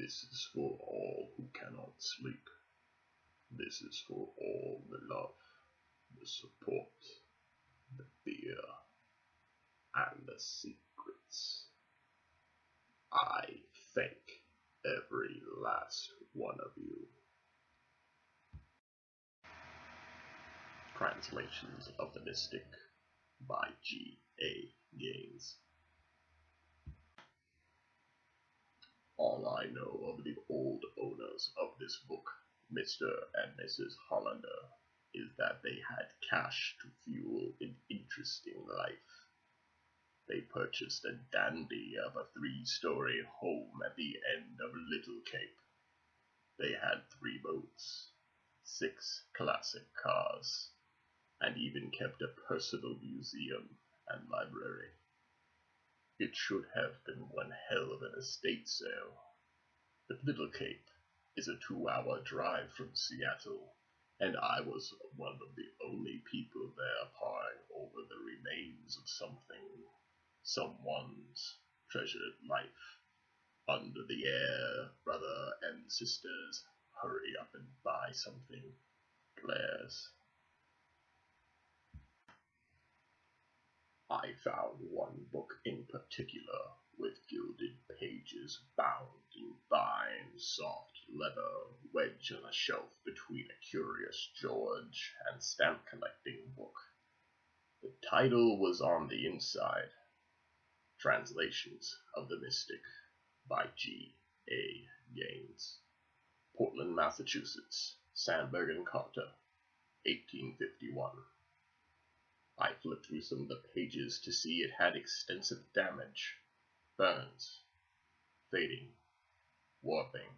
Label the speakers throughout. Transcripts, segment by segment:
Speaker 1: This is for all who cannot sleep. This is for all the love, the support, the fear, and the secrets. I thank every last one of you. Translations of the Mystic by G.A. Ganes. All I know of the old owners of this book, Mr. and Mrs. Hollander, is that they had cash to fuel an interesting life. They purchased a dandy of a 3-story home at the end of Little Cape. They had 3 boats, 6 classic cars, and even kept a personal museum and library. It should have been one hell of an estate sale. But Little Cape is a 2-hour drive from Seattle, and I was one of the only people there pawing over the remains of someone's treasured life. Under the air, brother and sisters, hurry up and buy something. Glares. I found one book in particular, with gilded pages bound in fine, soft leather, wedged on a shelf between a Curious George and stamp collecting book. The title was on the inside. Translations of the Mystic by G.A. Ganes. Portland, Massachusetts. Sandberg and Carter, 1851. I flipped through some of the pages to see it had extensive damage, burns, fading, warping,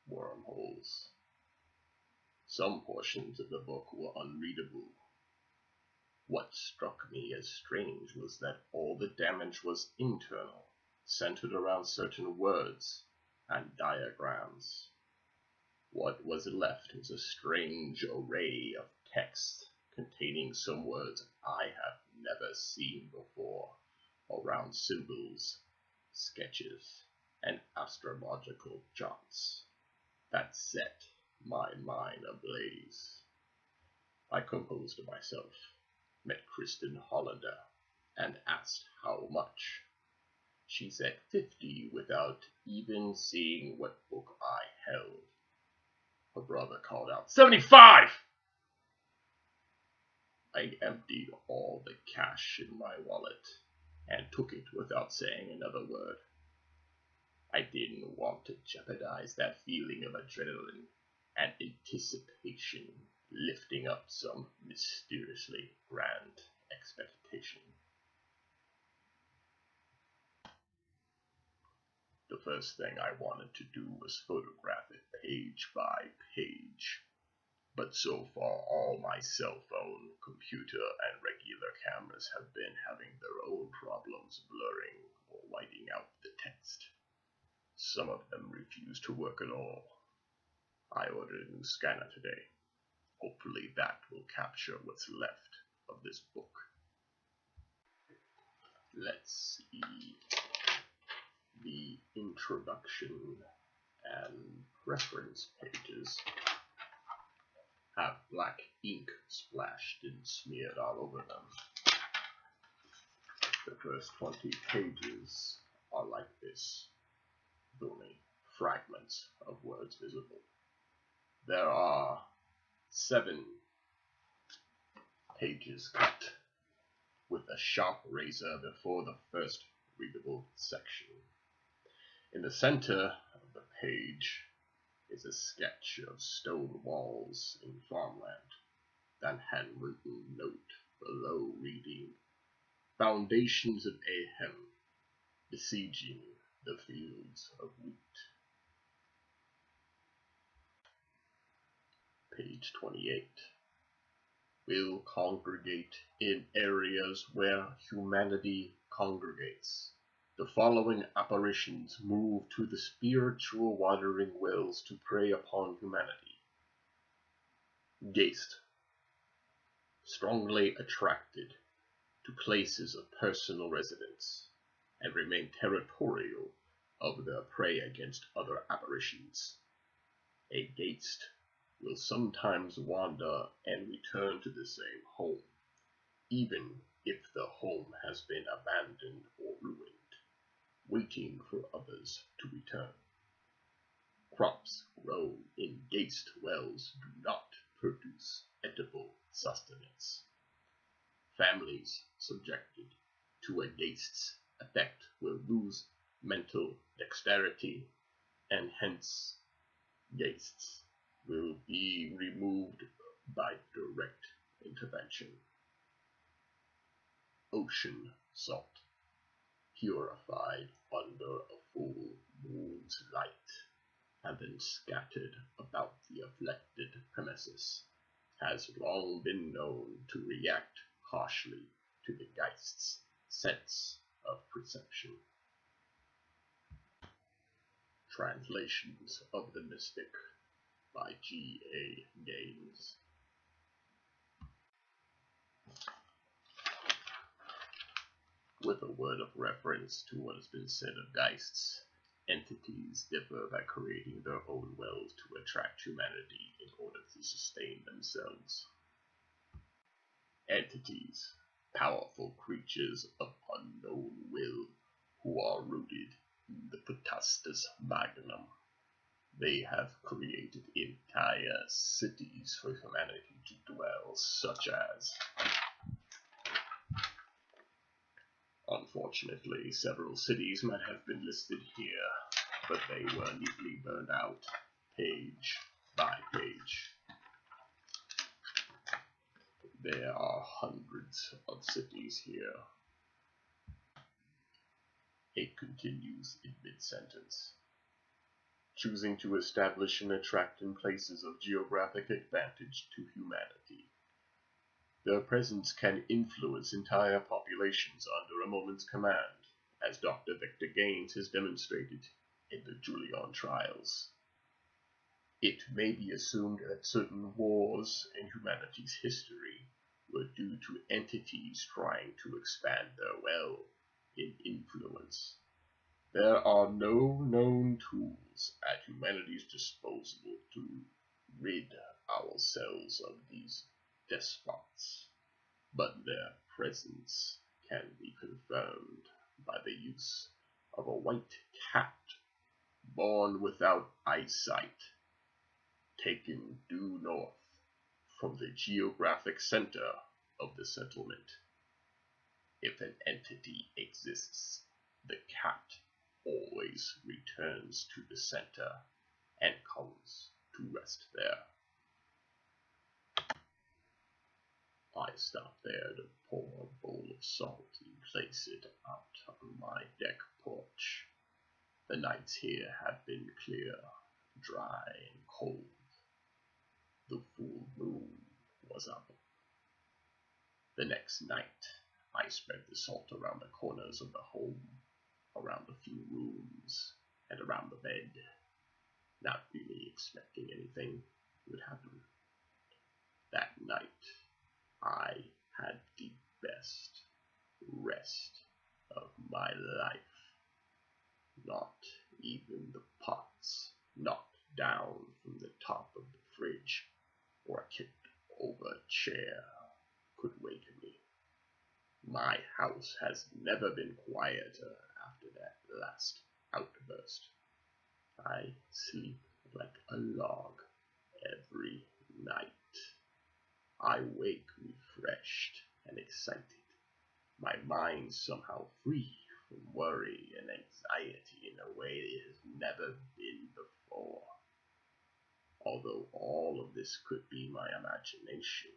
Speaker 1: wormholes. Some portions of the book were unreadable. What struck me as strange was that all the damage was internal, centered around certain words and diagrams. What was left was a strange array of text containing some words I have never seen before, around symbols, sketches, and astrological charts that set my mind ablaze. I composed myself, met Kristen Hollander, and asked how much. She said 50 without even seeing what book I held. Her brother called out, 75! I emptied all the cash in my wallet and took it without saying another word. I didn't want to jeopardize that feeling of adrenaline and anticipation lifting up some mysteriously grand expectation. The first thing I wanted to do was photograph it page by page. But so far, all my cell phone, computer, and regular cameras have been having their own problems blurring or whiting out the text. Some of them refuse to work at all. I ordered a new scanner today. Hopefully that will capture what's left of this book. Let's see. The introduction and reference pages have black ink splashed and smeared all over them. The first 20 pages are like this, with only fragments of words visible. There are 7 pages cut with a sharp razor before the first readable section. In the center of the page is a sketch of stone walls in farmland, then handwritten note below reading, Foundations of Ahem, besieging the fields of wheat. Page 28. Will congregate in areas where humanity congregates. The following apparitions move to the spiritual watering wells to prey upon humanity. Gaste. Strongly attracted to places of personal residence, and remain territorial of their prey against other apparitions. A ghaist will sometimes wander and return to the same home, even if the home has been abandoned or ruined, waiting for others to return. Crops grown in ghaist wells do not produce edible sustenance. Families subjected to a ghaist's effect will lose mental dexterity, and hence ghaists will be removed by direct intervention. Ocean salt, purified under a full moon's light, and then scattered about the afflicted premises, has long been known to react harshly to the ghaist's sense of perception. Translations of the Mystic by Ganes. With a word of reference to what has been said of ghaists, entities differ by creating their own wells to attract humanity in order to sustain themselves. Entities, powerful creatures of unknown will, who are rooted in the Potestas Magnum. They have created entire cities for humanity to dwell, such as... Unfortunately, several cities might have been listed here, but they were neatly burned out, page by page. There are hundreds of cities here. It continues in mid-sentence. Choosing to establish and attract in places of geographic advantage to humanity. Their presence can influence entire populations under a moment's command, as Dr. Victor Gaines has demonstrated in the Julian trials. It may be assumed that certain wars in humanity's history were due to entities trying to expand their well in influence. There are no known tools at humanity's disposal to rid ourselves of these despots, but their presence can be confirmed by the use of a white cat born without eyesight, taken due north from the geographic center of the settlement. If an entity exists, the cat always returns to the center and comes to rest there. I stop there to pour a bowl of salt and place it out on my deck porch. The nights here have been clear, dry, and cold. The full moon was up. The next night, I spread the salt around the corners of the home, around a few rooms, and around the bed, not really expecting anything would happen. That night, I had the best rest of my life. Not even the pots knocked down from the top of the fridge or a kicked over chair could wake me. My house has never been quieter after that last outburst. I sleep like a log every night. I wake refreshed and excited, my mind somehow free from worry and anxiety in a way it has never been before. Although all of this could be my imagination,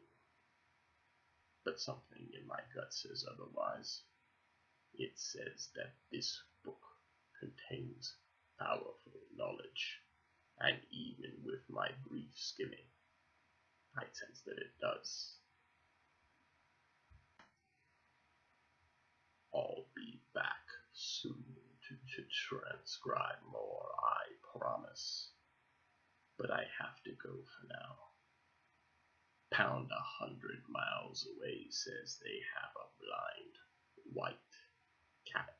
Speaker 1: but something in my gut says otherwise. It says that this book contains powerful knowledge, and even with my brief skimming, I sense that it does. I'll be back soon to transcribe more, I promise. But I have to go for now. Pound 100 miles away says they have a blind white cat.